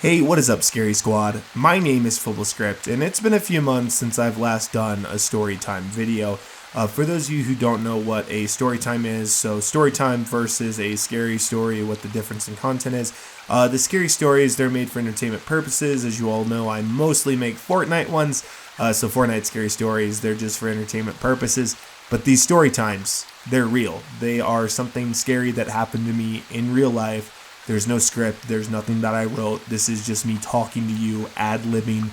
Hey, what is up, Scary Squad? My name is FlipLaScript, and it's been a few months since I've last done a Storytime video. For those of you who don't know what a Storytime is, so Storytime versus a scary story, what the difference in content is. The scary stories, they're made for entertainment purposes. As you all know, I mostly make Fortnite ones, so Fortnite scary stories, they're just for entertainment purposes. But these Storytimes, they're real. They are something scary that happened to me in real life. There's no script, there's nothing that I wrote. This is just me talking to you, ad-libbing.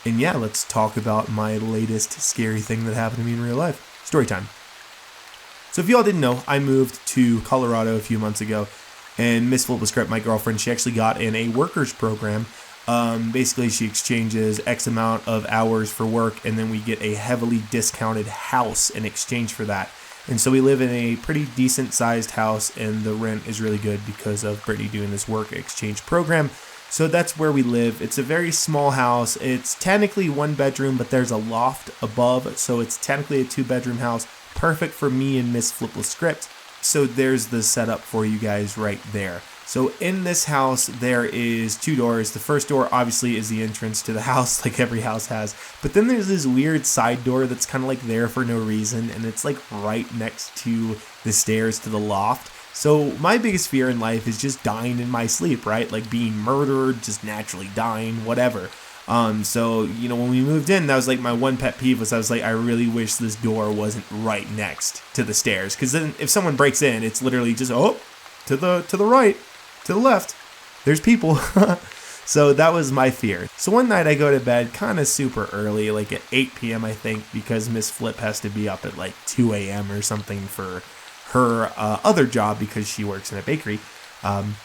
And yeah, let's talk about my latest scary thing that happened to me in real life. Storytime. So if y'all didn't know, I moved to Colorado a few months ago, and Miss FlipLaScript, my girlfriend, she actually got in a workers program. Basically, she exchanges X amount of hours for work, and then we get a heavily discounted house in exchange for that. And so we live in a pretty decent sized house, and the rent is really good because of Brittany doing this work exchange program. So that's where we live. It's a very small house. It's technically one bedroom, but there's a loft above, so it's technically a 2-bedroom house. Perfect for me and Miss FlipLaScript. So there's the setup for you guys right there. So in this house, there is 2 doors. The first door obviously is the entrance to the house, like every house has. But then there's this weird side door that's kind of like there for no reason, and it's like right next to the stairs to the loft. So my biggest fear in life is just dying in my sleep, right? Like being murdered, just naturally dying, whatever. So, when we moved in, that was like my one pet peeve was I was like, I really wish this door wasn't right next to the stairs. Because then if someone breaks in, it's literally just, to the right. To the left, there's people. So that was my fear. So one night I go to bed kind of super early, like at 8 p.m. I think, because Miss Flip has to be up at like 2 a.m. or something for her other job because she works in a bakery. And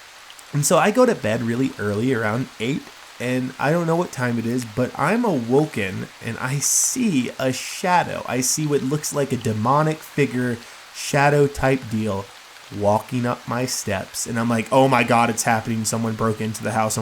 so I go to bed really early, around 8, and I don't know what time it is, but I'm awoken and I see a shadow. I see what looks like a demonic figure, shadow type deal, walking up my steps, and I'm like, oh my god, it's happening. Someone broke into the house.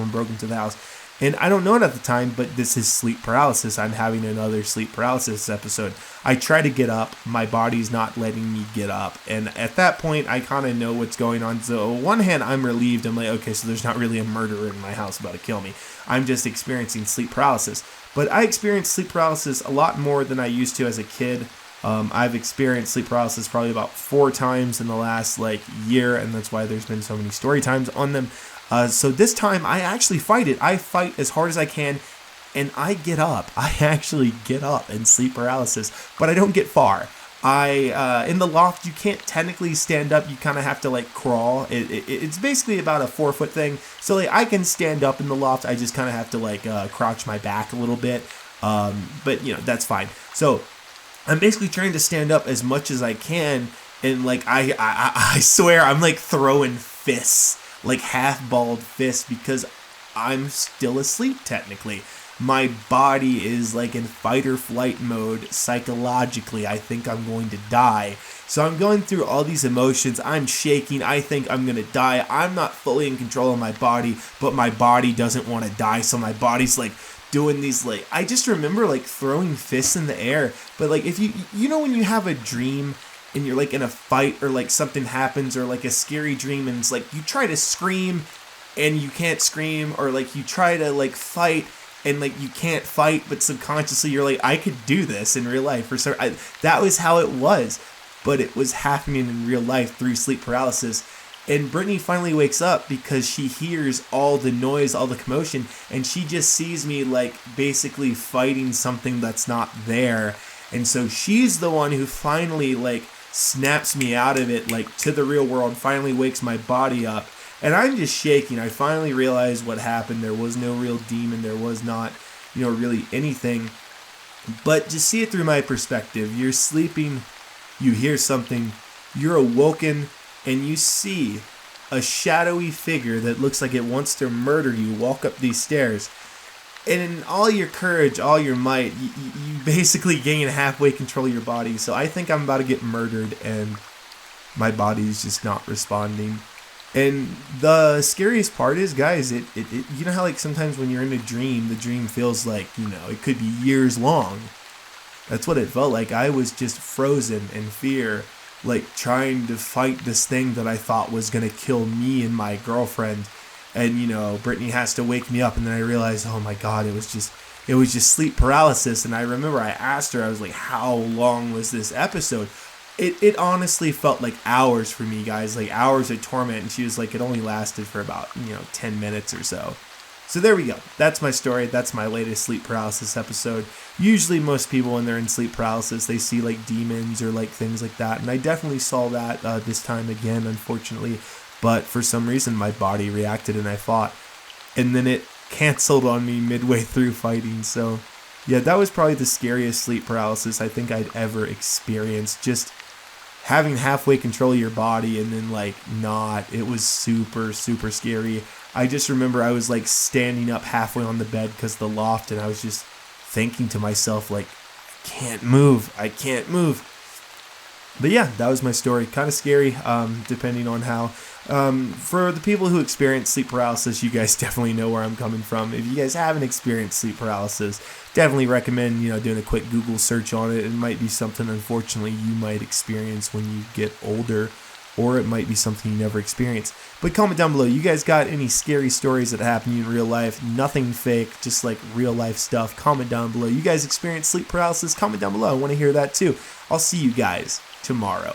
And I don't know it at the time, but this is sleep paralysis. I'm having another sleep paralysis episode. I try to get up, my body's not letting me get up, and at that point I kind of know what's going on. So on one hand, I'm relieved. I'm like, okay, so there's not really a murderer in my house about to kill me. I'm just experiencing sleep paralysis. But I experienced sleep paralysis a lot more than I used to as a kid. I've experienced sleep paralysis probably about 4 times in the last year, and that's why there's been so many story times on them. So this time I actually fight it. I fight as hard as I can, and I get up. I actually get up in sleep paralysis, but I don't get far. In the loft, you can't technically stand up. You kind of have to crawl. It's basically about a 4-foot thing. So I can stand up in the loft. I just kind of have to crouch my back a little bit. But that's fine. So I'm basically trying to stand up as much as I can, and I swear I'm throwing fists, half-balled fists, because I'm still asleep technically. My body is in fight or flight mode psychologically. I think I'm going to die. So I'm going through all these emotions. I'm shaking. I think I'm going to die. I'm not fully in control of my body, but my body doesn't want to die, so my body's doing these I just remember throwing fists in the air. But if you know when you have a dream and you're in a fight, or something happens, or a scary dream, and it's you try to scream and you can't scream, or you try to fight and you can't fight, but subconsciously you're I could do this in real life. That was how it was, but it was happening in real life through sleep paralysis. And Brittany finally wakes up because she hears all the noise, all the commotion, and she just sees me basically fighting something that's not there. And so she's the one who finally snaps me out of it to the real world, finally wakes my body up. And I'm just shaking. I finally realized what happened. There was no real demon. There was not, really anything. But just see it through my perspective. You're sleeping, you hear something, you're awoken, and you see a shadowy figure that looks like it wants to murder you walk up these stairs. And in all your courage, all your might, you basically gain halfway control of your body. So I think I'm about to get murdered, and my body's just not responding. And the scariest part is, guys, it you know how sometimes when you're in a dream, the dream feels it could be years long. That's what it felt like. I was just frozen in fear, trying to fight this thing that I thought was going to kill me and my girlfriend. and Brittany has to wake me up, and then I realized, oh my god, it was just sleep paralysis. And I remember I asked her, I was like, how long was this episode? It honestly felt like hours for me, guys, like hours of torment. And she was like, it only lasted for about 10 minutes or so. So there we go. That's my story. That's my latest sleep paralysis episode. Usually most people, when they're in sleep paralysis, they see like demons or like things like that. And I definitely saw that this time again, unfortunately. But for some reason, my body reacted and I fought. And then it canceled on me midway through fighting. So yeah, that was probably the scariest sleep paralysis I think I'd ever experienced. Just having halfway control of your body and then like not. It was super, super scary. I just remember I was like standing up halfway on the bed because the loft, and I was just thinking to myself like, I can't move. But yeah, that was my story. Kind of scary, depending on how. For the people who experience sleep paralysis, you guys definitely know where I'm coming from. If you guys haven't experienced sleep paralysis, definitely recommend doing a quick Google search on it. It might be something, unfortunately, you might experience when you get older, or it might be something you never experienced. But comment down below, you guys got any scary stories that happen to you in real life? Nothing fake, just like real life stuff. Comment down below. You guys experience sleep paralysis? Comment down below. I want to hear that too. I'll see you guys tomorrow.